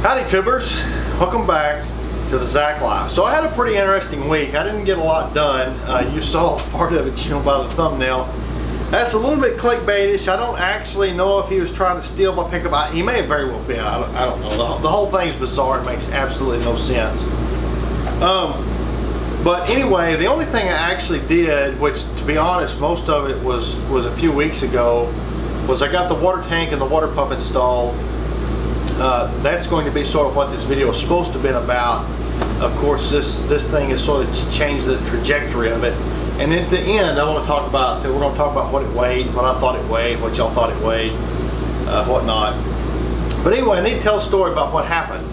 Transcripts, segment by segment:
Howdy Coopers, welcome back to the Zach Life. So I had a pretty interesting week. I didn't get a lot done. You saw part of it, by the thumbnail. That's a little bit clickbaitish. I don't actually know if he was trying to steal my pickup. He may have very well been. I don't know. The whole thing's bizarre. It makes absolutely no sense. But anyway, the only thing I actually did, which to be honest, most of it was a few weeks ago, was I got the water tank and the water pump installed. That's going to be sort of what this video is supposed to have been about. Of course, this thing has sort of changed the trajectory of it. And at the end, we're going to talk about what it weighed, what I thought it weighed, what y'all thought it weighed, whatnot. But anyway, I need to tell a story about what happened.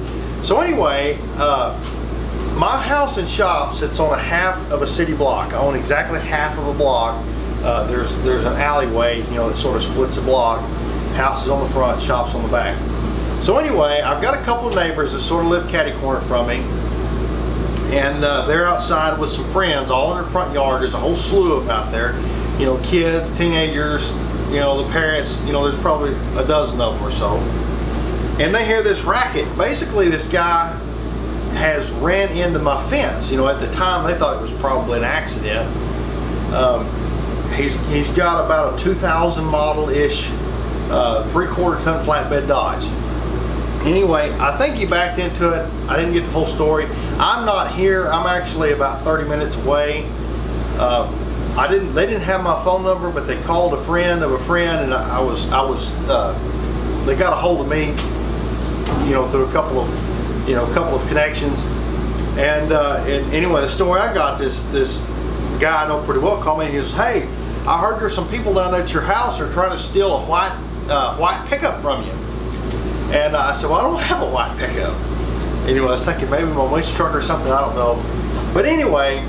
So anyway, my house and shop sits on a half of a city block. I own exactly half of a block. There's an alleyway, that sort of splits a block. House is on the front, shop's on the back. So anyway, I've got a couple of neighbors that sort of live catty corner from me, and they're outside with some friends, all in their front yard. There's a whole slew of them out there, kids, teenagers, the parents. There's probably a dozen of them or so, and they hear this racket. Basically, this guy has ran into my fence. At the time they thought it was probably an accident. He's got about a 2000 model-ish 3/4 ton flatbed Dodge. Anyway, I think he backed into it. I didn't get the whole story. I'm not here. I'm actually about 30 minutes away. They didn't have my phone number, but they called a friend of a friend, and they got a hold of me, through a couple of connections. And anyway, the story I got, this guy I know pretty well called me, and he goes, "Hey, I heard there's some people down at your house who are trying to steal a white pickup from you." And I said, "Well, I don't have a white pickup." Anyway, I was thinking maybe my wife's truck or something, I don't know. But anyway,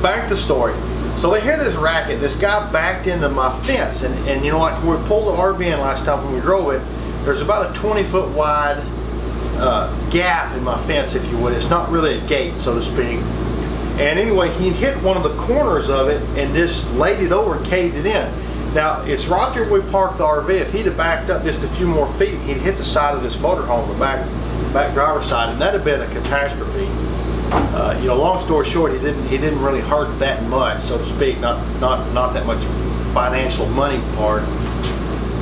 back to the story. So they hear this racket. This guy backed into my fence, and like when we pulled the RV in last time when we drove it, there's about a 20-foot wide gap in my fence, if you would. It's not really a gate, so to speak. And anyway, he hit one of the corners of it and just laid it over and caved it in. Now, it's right there where we parked the RV. If he'd have backed up just a few more feet, he'd hit the side of this motorhome, the back driver's side, and that'd have been a catastrophe. Long story short, he didn't really hurt that much, so to speak, not that much financial money part.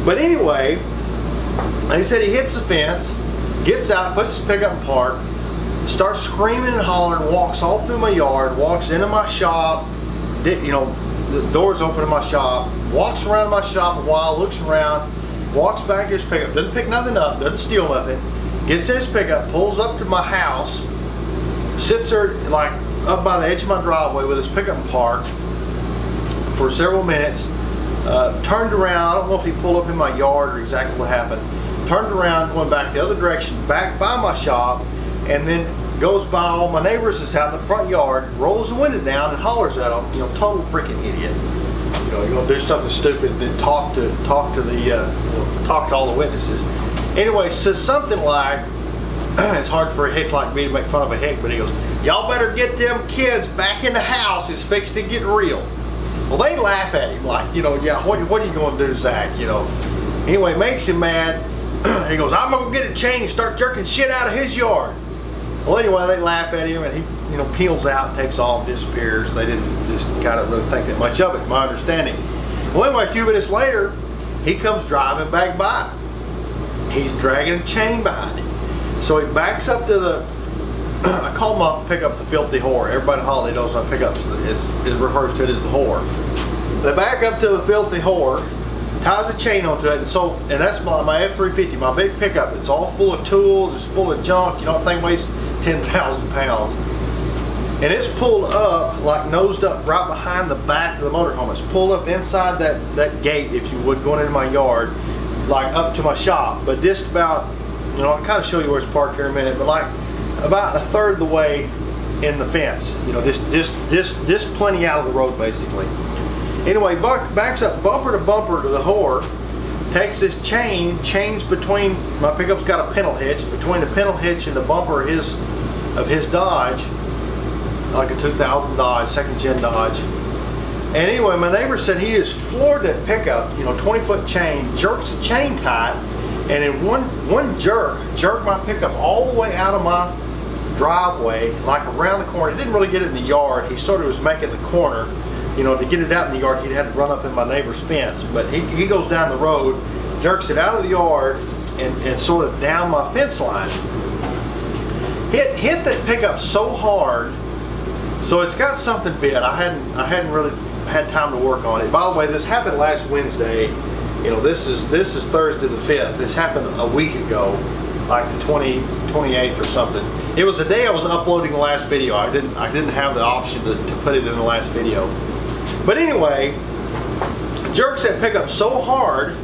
But anyway, he said he hits the fence, gets out, puts his pickup in park, starts screaming and hollering, walks all through my yard, walks into my shop, the door's open in my shop, walks around my shop a while, looks around, walks back to his pickup, doesn't pick nothing up, doesn't steal nothing, gets in his pickup, pulls up to my house, sits there like up by the edge of my driveway with his pickup parked for several minutes, turned around. I don't know if he pulled up in my yard or exactly what happened, turned around going back the other direction, back by my shop, and then goes by all my neighbors that's out in the front yard, rolls the window down and hollers at them, total freaking idiot. You're gonna do something stupid, then talk to all the witnesses. Anyway, says something like, it's hard for a hick like me to make fun of a hick, but he goes, "Y'all better get them kids back in the house, it's fixed to get real." Well, they laugh at him like, yeah, what are you gonna do, Zach? Anyway, makes him mad. He goes, "I'm gonna get a chain and start jerking shit out of his yard." Well, anyway, they laugh at him, and he, peels out, takes off, disappears. They didn't just kind of really think that much of it, my understanding. Well, anyway, a few minutes later, he comes driving back by. He's dragging a chain behind him. So he backs up to the, I call my pickup the filthy whore. Everybody in Holly knows my pickup it refers to it as the whore. They back up to the filthy whore, ties a chain onto it, and that's my F-350, my big pickup. It's all full of tools, it's full of junk. The thing weighs 10,000 pounds. And it's pulled up, like nosed up right behind the back of the motorhome. It's pulled up inside that gate, if you would, going into my yard, like up to my shop. But just about, I'll kind of show you where it's parked here in a minute, but like about a third of the way in the fence. Just plenty out of the road, basically. Anyway, backs up bumper to the whore, takes this chains between, my pickup's got a pintle hitch, between the pintle hitch and the bumper of his Dodge, like a 2000 Dodge, second gen Dodge. And anyway, my neighbor said he just floored that pickup, 20-foot chain, jerks the chain tight, and in one jerked my pickup all the way out of my driveway, like around the corner. He didn't really get it in the yard. He sort of was making the corner, you know, to get it out in the yard. He'd had to run up in my neighbor's fence, but he goes down the road, jerks it out of the yard, and sort of down my fence line. Hit that pickup so hard, so it's got something bit. I hadn't really had time to work on it. By the way, this happened last Wednesday. You know, this is Thursday the 5th. This happened a week ago, like the 28th or something. It was the day I was uploading the last video. I didn't have the option to put it in the last video. But anyway, jerks that pickup so hard,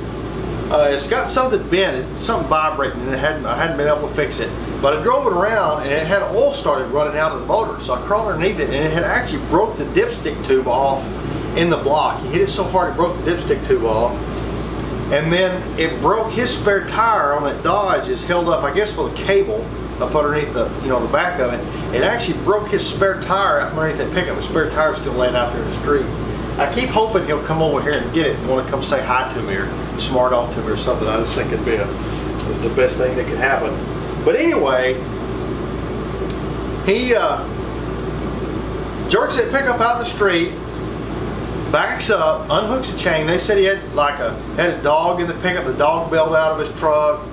it's got something bent, something vibrating, and I hadn't been able to fix it. But I drove it around, and it had oil started running out of the motor. So I crawled underneath it, and it had actually broke the dipstick tube off in the block. He hit it so hard it broke the dipstick tube off. And then it broke his spare tire on that Dodge. Is held up, I guess, with a cable up underneath the, you know, the back of it. It actually broke his spare tire out underneath that pickup. His spare tire's still laying out there in the street. I keep hoping he'll come over here and get it and want to come say hi to me or smart off to me or something. I just think it'd be the best thing that could happen. But anyway, he jerks that pickup out the street, backs up, unhooks the chain. They said he had had a dog in the pickup. The dog bailed out of his truck.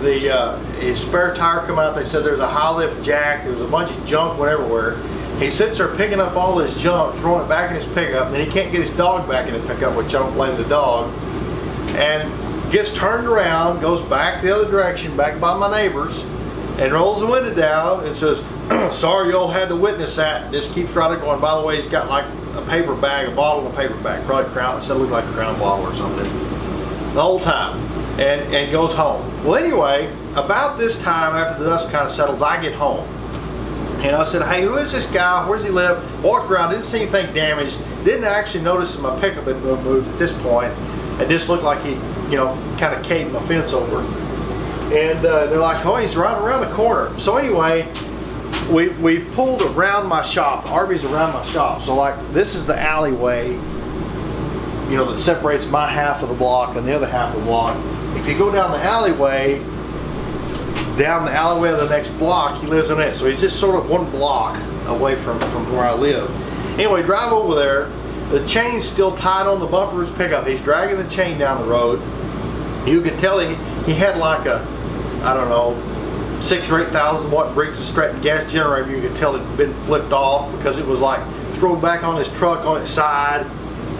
His spare tire come out. They said there's a high lift jack. There's a bunch of junk went everywhere. He sits there picking up all this junk, throwing it back in his pickup, and then he can't get his dog back in the pickup, which I don't blame the dog, and gets turned around, goes back the other direction, back by my neighbors, and rolls the window down and says, sorry y'all had to witness that. This keeps right going. By the way, he's got like a paper bag, a bottle and a paper bag, probably Crown, it looked like a Crown bottle or something, the whole time, and goes home. Well, anyway, about this time, after the dust kind of settles, I get home. And I said, hey, who is this guy? Where does he live? Walked around, didn't see anything damaged. Didn't actually notice that my pickup had moved at this point. It just looked like he, you know, kind of caved my fence over. And they're like, oh, he's right around the corner. So anyway, we pulled around my shop. The RV's around my shop. So like, this is the alleyway, you know, that separates my half of the block and the other half of the block. If you go down the alleyway of the next block, he lives in it. So he's just sort of one block away from where I live. Anyway, drive over there. The chain's still tied on the bumper of his pickup. He's dragging the chain down the road. You can tell he had like a, I don't know, 6,000 or 8,000 watt Briggs & Stratton gas generator. You could tell it had been flipped off because it was like thrown back on his truck on its side.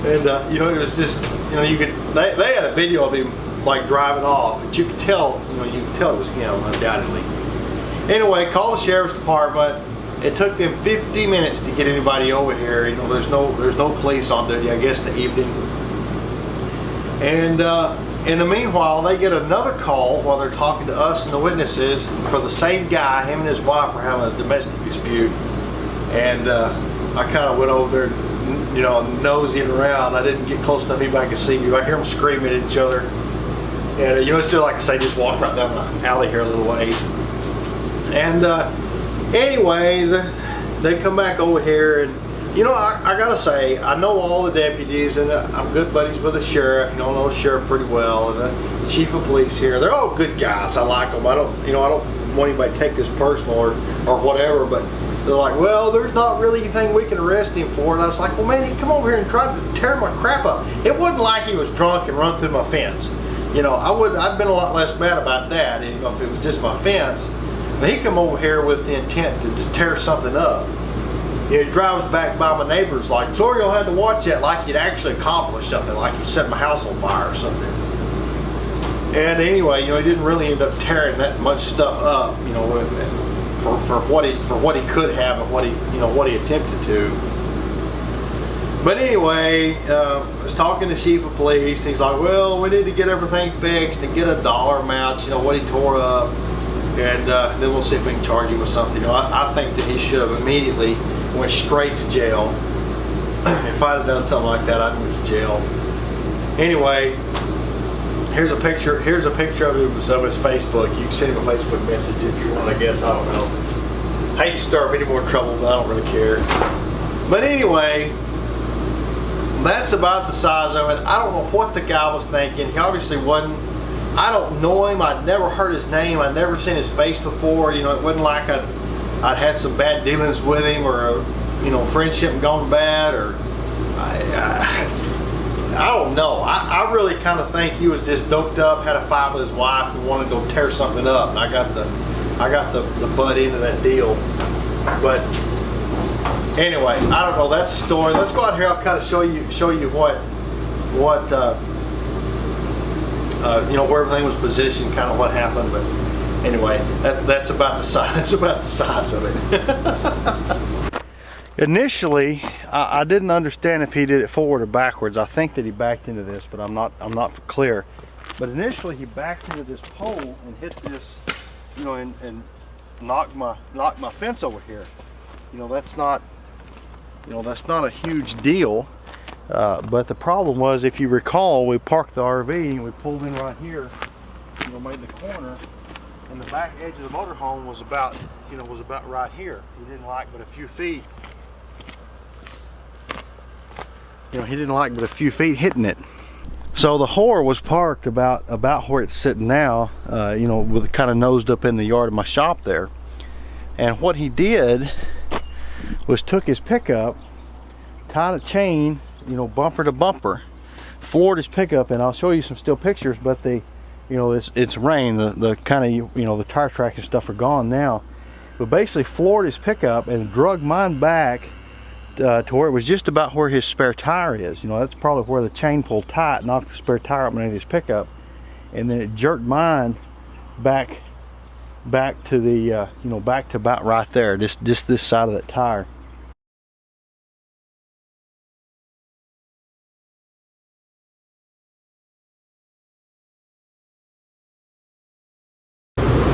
And you know, it was just, you know, they had a video of him like driving off, but you could tell, you know, it was him, undoubtedly. Anyway, called the sheriff's department. It took them 50 minutes to get anybody over here. You know, there's no police on duty, I guess, in the evening. And in the meanwhile, they get another call while they're talking to us and the witnesses for the same guy. Him and his wife were having a domestic dispute. And I kind of went over there, you know, nosing around. I didn't get close enough anybody could see me. I hear them screaming at each other. And you know, it's still like I say, just walk right down the alley here a little ways. And anyway, they come back over here, and you know, I gotta say, I know all the deputies, and I'm good buddies with the sheriff. You know, I know the sheriff pretty well, and the chief of police here. They're all good guys. I like them. I don't want anybody to take this personal or whatever, but they're like, well, there's not really anything we can arrest him for. And I was like, well, man, he come over here and tried to tear my crap up. It wasn't like he was drunk and run through my fence. You know, I'd been a lot less mad about that, you know, if it was just my fence. But he come over here with the intent to tear something up. You know, he drives back by my neighbors like, sorry y'all had to watch that, like he'd actually accomplished something, like he set my house on fire or something. And anyway, you know, he didn't really end up tearing that much stuff up, you know, for what he could have and what he attempted to. But anyway, I was talking to the chief of police, and he's like, well, we need to get everything fixed and get a dollar amount, you know, what he tore up, and then we'll see if we can charge him with something. You know, I think that he should have immediately went straight to jail. If I'd have done something like that, I'd went to jail. Anyway, here's a picture of him of his Facebook. You can send him a Facebook message if you want, I guess. I don't know. I hate to stir up any more trouble, but I don't really care. But anyway, that's about the size of it. I don't know what the guy was thinking. He obviously wasn't I don't know him. I'd never heard his name. I'd never seen his face before. You know, it wasn't like I'd had some bad dealings with him, or you know, friendship gone bad, or I don't know. I really kind of think he was just doped up, had a fight with his wife, and wanted to go tear something up. And I got the butt into that deal. But anyway, I don't know. That's the story. Let's go out here. I'll kind of show you what you know, where everything was positioned, kind of what happened. But anyway, that's about the size. That's about the size of it. Initially, I didn't understand if he did it forward or backwards. I think that he backed into this, but I'm not clear. But initially, he backed into this pole and hit this, you know, and knocked my fence over here. You know, that's not a huge deal. But the problem was, if you recall, we parked the RV and we pulled in right here, you know, made the corner, and the back edge of the motorhome was about right here. He didn't like but a few feet. You know, he didn't like but a few feet hitting it. So the whore was parked about where it's sitting now, you know, with kind of nosed up in the yard of my shop there. And what he did was took his pickup, tied a chain, you know, bumper to bumper, floored his pickup, and I'll show you some still pictures, but you know, it's rain, the kind of, you know, the tire track and stuff are gone now, but basically floored his pickup and drug mine back to where it was just about where his spare tire is. You know, that's probably where the chain pulled tight, knocked the spare tire up underneath his pickup, and then it jerked mine back to the you know, back to about right there, just this side of that tire.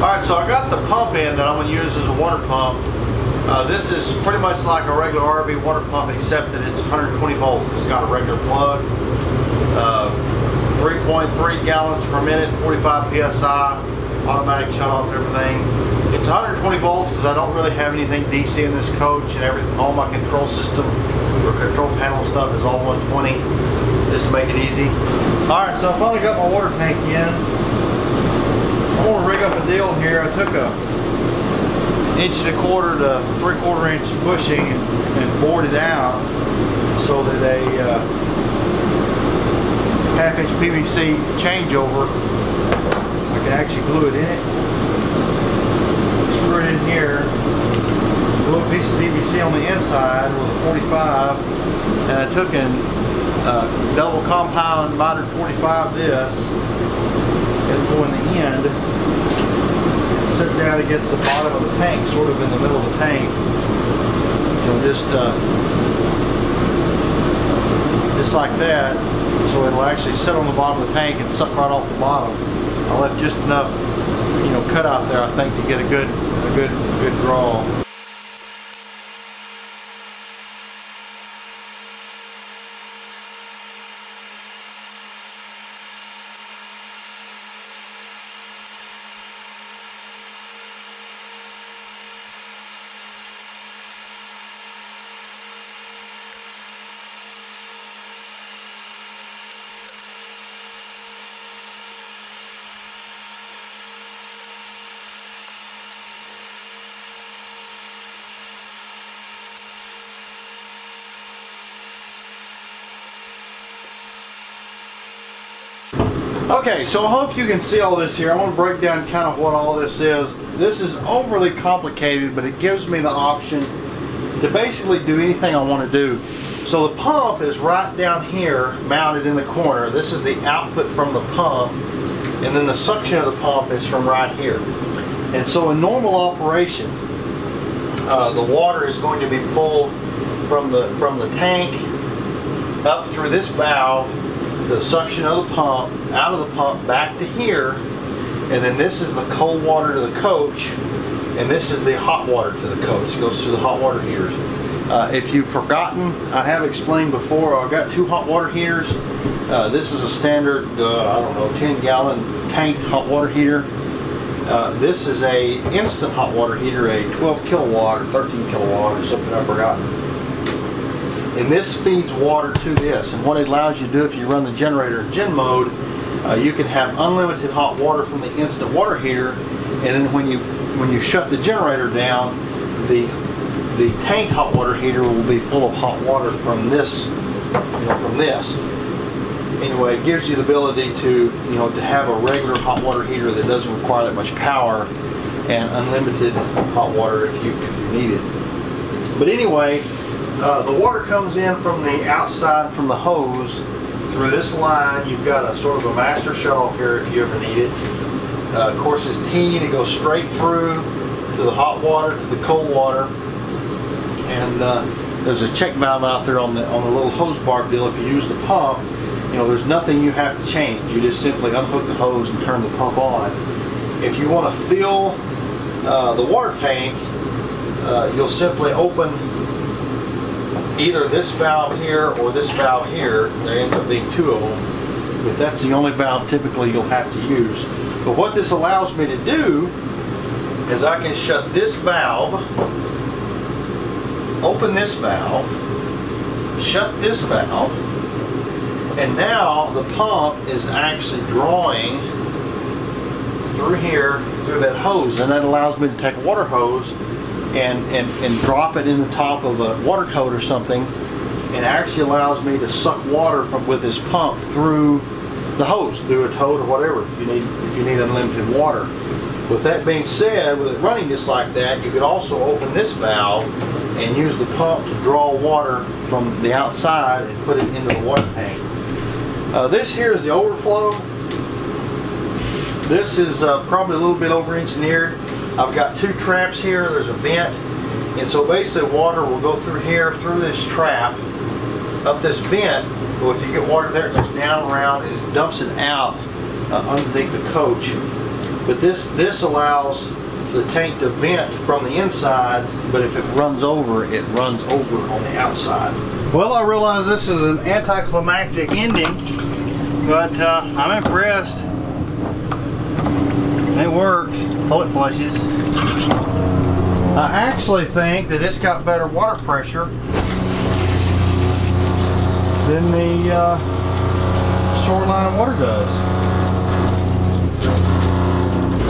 Alright, so I got the pump in that I'm going to use as a water pump. This is pretty much like a regular RV water pump, except that it's 120 volts. It's got a regular plug, 3.3 gallons per minute, 45 psi, automatic shut off, everything. It's 120 volts because I don't really have anything DC in this coach, and all my control system or control panel stuff is all 120, just to make it easy. Alright, so I finally got my water tank in. I want to rig up a deal here. I took a 1.25 to 3/4 inch bushing and bored it out so that a 1/2 inch PVC changeover, I can actually glue it in it. Screw it in here. A little piece of PVC on the inside with a 45, and I took a double compound mitered 45 this. It'll go in the end and sit down against the bottom of the tank, sort of in the middle of the tank. You know, just like that. So it'll actually sit on the bottom of the tank and suck right off the bottom. I left just enough, you know, cut out there, I think, to get a good draw. Okay, so I hope you can see all this here. I want to break down kind of what all this is. This is overly complicated, but it gives me the option to basically do anything I want to do. So the pump is right down here, mounted in the corner. This is the output from the pump, and then the suction of the pump is from right here. And so in normal operation, the water is going to be pulled from the tank up through this valve, the suction of the pump, out of the pump back to here, and then this is the cold water to the coach, and this is the hot water to the coach. It goes through the hot water heaters. If you've forgotten, I have explained before, I've got 2 hot water heaters. This is a standard, I don't know, 10-gallon tanked hot water heater. This is a instant hot water heater, a 12 kilowatt or 13 kilowatt or something I've forgotten. And this feeds water to this, and what it allows you to do if you run the generator in gen mode You can have unlimited hot water from the instant water heater, and then when you shut the generator down, the tanked hot water heater will be full of hot water from this, Anyway, it gives you the ability to have a regular hot water heater that doesn't require that much power, and unlimited hot water if you need it. But anyway, the water comes in from the outside from the hose through this line. You've got a sort of a master shutoff here if you ever need it. Of course, it's teed. It goes straight through to the hot water, to the cold water, and there's a check valve out there on the little hose bar deal. If you use the pump, there's nothing you have to change. You just simply unhook the hose and turn the pump on. If you want to fill the water tank, you'll simply open either this valve here or this valve here. There ends up being two of them, but that's the only valve typically you'll have to use. But what this allows me to do is I can shut this valve, open this valve, shut this valve, and now the pump is actually drawing through here, through that hose, and that allows me to take a water hose and drop it in the top of a water tote or something, and actually allows me to suck water with this pump through the hose, through a tote or whatever, if you need unlimited water. With that being said, with it running just like that, you could also open this valve and use the pump to draw water from the outside and put it into the water tank. This here is the overflow. This is probably a little bit over-engineered. I've got two traps here. There's a vent, and so basically water will go through here, through this trap, up this vent. Well, if you get water there, it goes down around and it dumps it out underneath the coach. But this allows the tank to vent from the inside, but if it runs over, it runs over on the outside. Well, I realize this is an anticlimactic ending, but I'm impressed. It works. Oh, it flushes. I actually think that it's got better water pressure than the shoreline water does.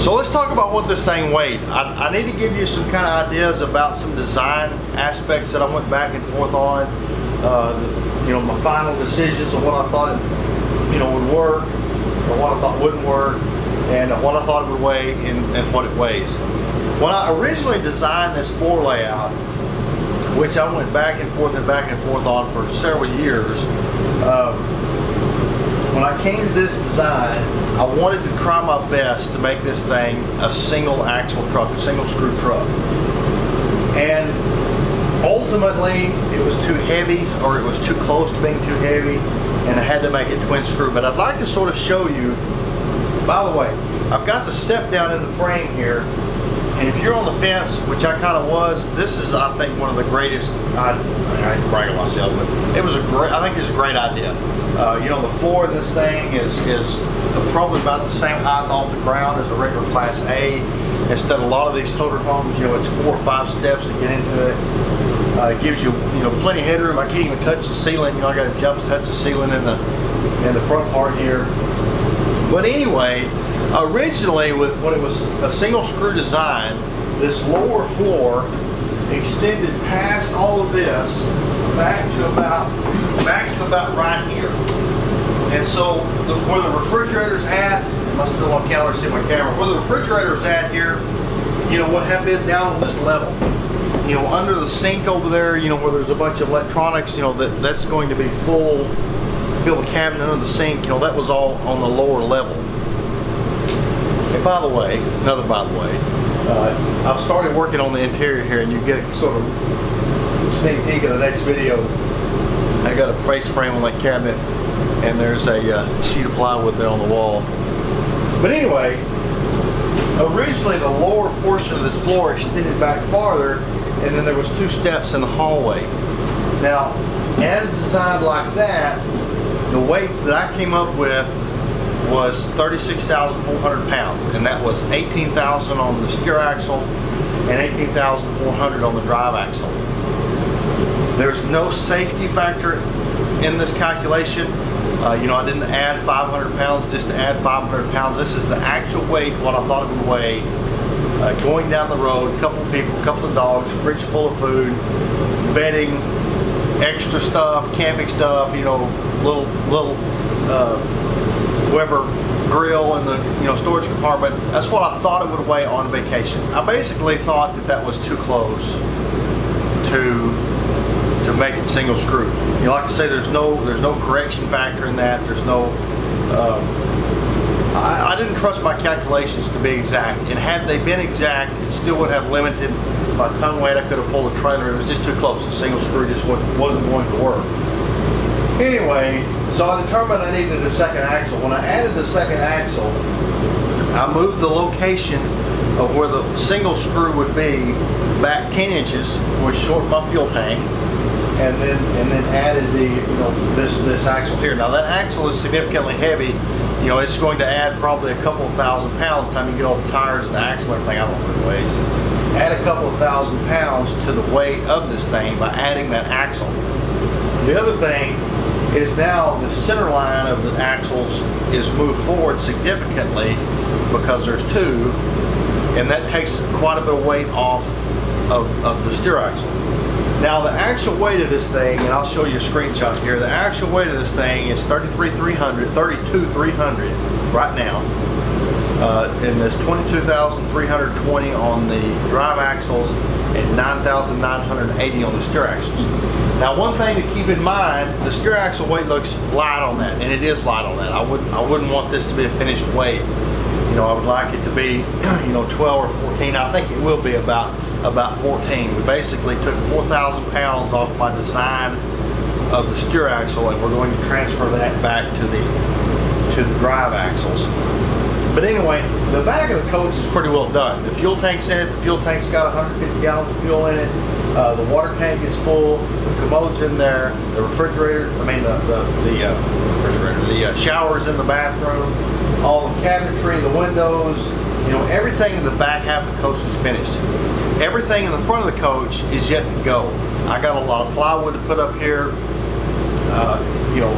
So let's talk about what this thing weighed. I need to give you some kind of ideas about some design aspects that I went back and forth on. My final decisions on what I thought would work, or what I thought wouldn't work, and what I thought it would weigh and what it weighs. When I originally designed this floor layout, which I went back and forth on for several years, when I came to this design, I wanted to try my best to make this thing a single axle truck, a single screw truck. And ultimately, it was too heavy, or it was too close to being too heavy, and I had to make it twin screw. But I'd like to sort of show you, by the way, I've got the step down in the frame here, and if you're on the fence, which I kind of was, this is, I think, one of the greatest, I ain't bragging myself, but I think it's a great idea. The floor of this thing is probably about the same height off the ground as a regular Class A. Instead of a lot of these Toterhomes, it's 4 or 5 steps to get into it. It gives you, plenty of headroom. I can't even touch the ceiling. I got to jump to touch the ceiling in the front part here. But anyway, originally when it was a single screw design, this lower floor extended past all of this back to about right here. And so where the refrigerator's at, am I still on camera? See my camera? Where the refrigerator's at here, would have been down on this level. Under the sink over there, where there's a bunch of electronics, that's going to be full. Fill the cabinet under the sink, that was all on the lower level. And by the way, I've started working on the interior here, and you get sort of a sneak peek of the next video. I got a face frame on that cabinet, and there's a sheet of plywood there on the wall. But anyway, originally the lower portion of this floor extended back farther, and then there was 2 steps in the hallway. Now, as designed like that, the weights that I came up with was 36,400 pounds, and that was 18,000 on the steer axle and 18,400 on the drive axle. There's no safety factor in this calculation. You know, I didn't add 500 pounds just to add 500 pounds. This is the actual weight, what I thought it would weigh. Going down the road, a couple of people, a couple of dogs, fridge full of food, bedding, extra stuff, camping stuff, you know, little Weber grill in the storage compartment. That's what I thought it would weigh on vacation. I basically thought that that was too close to make it single screw. You know, like I say, there's no correction factor in that. There's no I didn't trust my calculations to be exact, and had they been exact, it still would have limited my ton weight. I could have pulled a trailer. It was just too close. The single screw just wasn't going to work. Anyway, so I determined I needed a second axle. When I added the second axle, I moved the location of where the single screw would be back 10 inches, which shortened my fuel tank, and then added this axle here. Now that axle is significantly heavy. You know, it's going to add probably a couple of thousand pounds by the time you get all the tires and the axle and everything. I don't know what it weighs. Add a couple of thousand pounds to the weight of this thing by adding that axle. The other thing is now the center line of the axles is moved forward significantly because there's two, and that takes quite a bit of weight off of the steer axle. Now the actual weight of this thing, and I'll show you a screenshot here, the actual weight of this thing is 32,300 right now, and there's 22,320 on the drive axles and 9,980 on the steer axles. Now one thing to keep in mind, the steer axle weight looks light on that, and it is light on that. I wouldn't want this to be a finished weight. You know, I would like it to be 12 or 14. I think it will be about 14. We basically took 4,000 pounds off my design of the steer axle, and we're going to transfer that back to the drive axles. But anyway, the back of the coach is pretty well done. The fuel tank's in it. The fuel tank's got 150 gallons of fuel in it. The water tank is full. The commode's in there. The refrigerator, the shower's in the bathroom. All the cabinetry, the windows, everything in the back half of the coach is finished. Everything in the front of the coach is yet to go. I got a lot of plywood to put up here,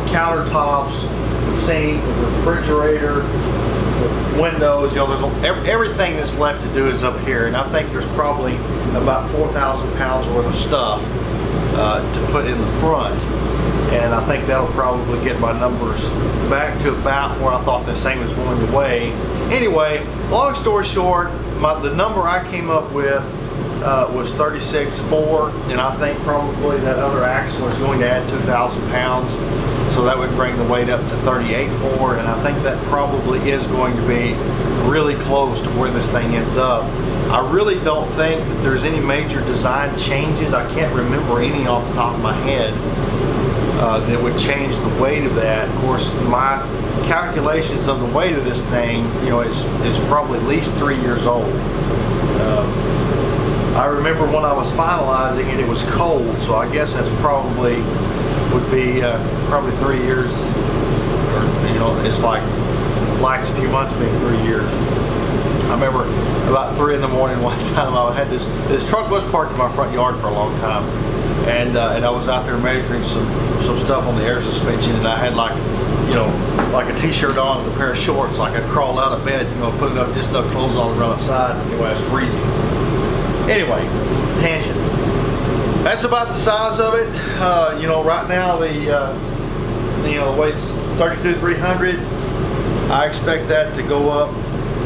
countertops, the sink, the refrigerator, the windows. There's everything that's left to do is up here, and I think there's probably about 4,000 pounds worth of stuff to put in the front. And I think that'll probably get my numbers back to about where I thought this thing was going to weigh. Anyway, long story short, the number I came up with was 36.4, and I think probably that other axle is going to add 2,000 pounds, so that would bring the weight up to 38.4, and I think that probably is going to be really close to where this thing ends up. I really don't think that there's any major design changes. I can't remember any off the top of my head that would change the weight of that. Of course, my calculations of the weight of this thing, is probably at least 3 years old. I remember when I was finalizing it, it was cold, so I guess that's probably would be probably 3 years, or it's like lacks a few months being 3 years. I remember about 3 in the morning one time, I had this truck was parked in my front yard for a long time, and I was out there measuring some stuff on the air suspension, and I had like a t-shirt on and a pair of shorts. Like I'd crawl out of bed, put just enough clothes on to run outside. Anyway, I was freezing. Anyway, tangent. That's about the size of it. Right now the weight's 32,300. I expect that to go up,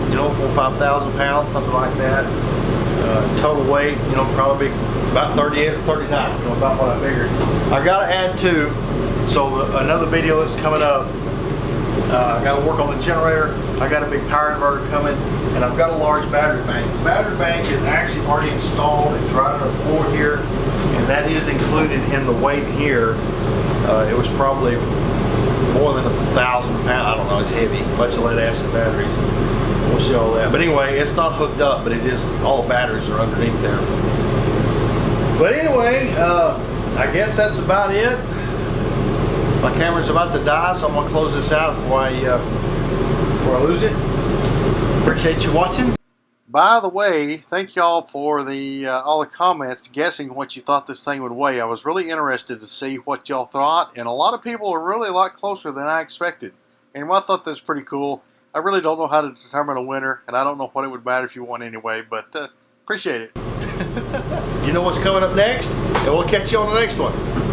4,000 or 5,000 pounds, something like that. Total weight, probably about 38 or 39, about what I figured. I gotta add two, so another video that's coming up, I gotta work on the generator, I got a big power inverter coming, and I've got a large battery bank. The battery bank is actually already installed, it's right on the floor here, and that is included in the weight here. It was probably more than 1,000 pounds, I don't know, it's heavy, bunch of lead acid batteries. We'll show all that. But anyway, it's not hooked up, but it is, all the batteries are underneath there. But anyway, I guess that's about it. My camera's about to die, so I'm going to close this out before I lose it. Appreciate you watching. By the way, thank y'all for the all the comments guessing what you thought this thing would weigh. I was really interested to see what y'all thought, and a lot of people are really a lot closer than I expected. And I thought that was pretty cool. I really don't know how to determine a winner, and I don't know what it would matter if you won anyway, but appreciate it. You know what's coming up next? And we'll catch you on the next one.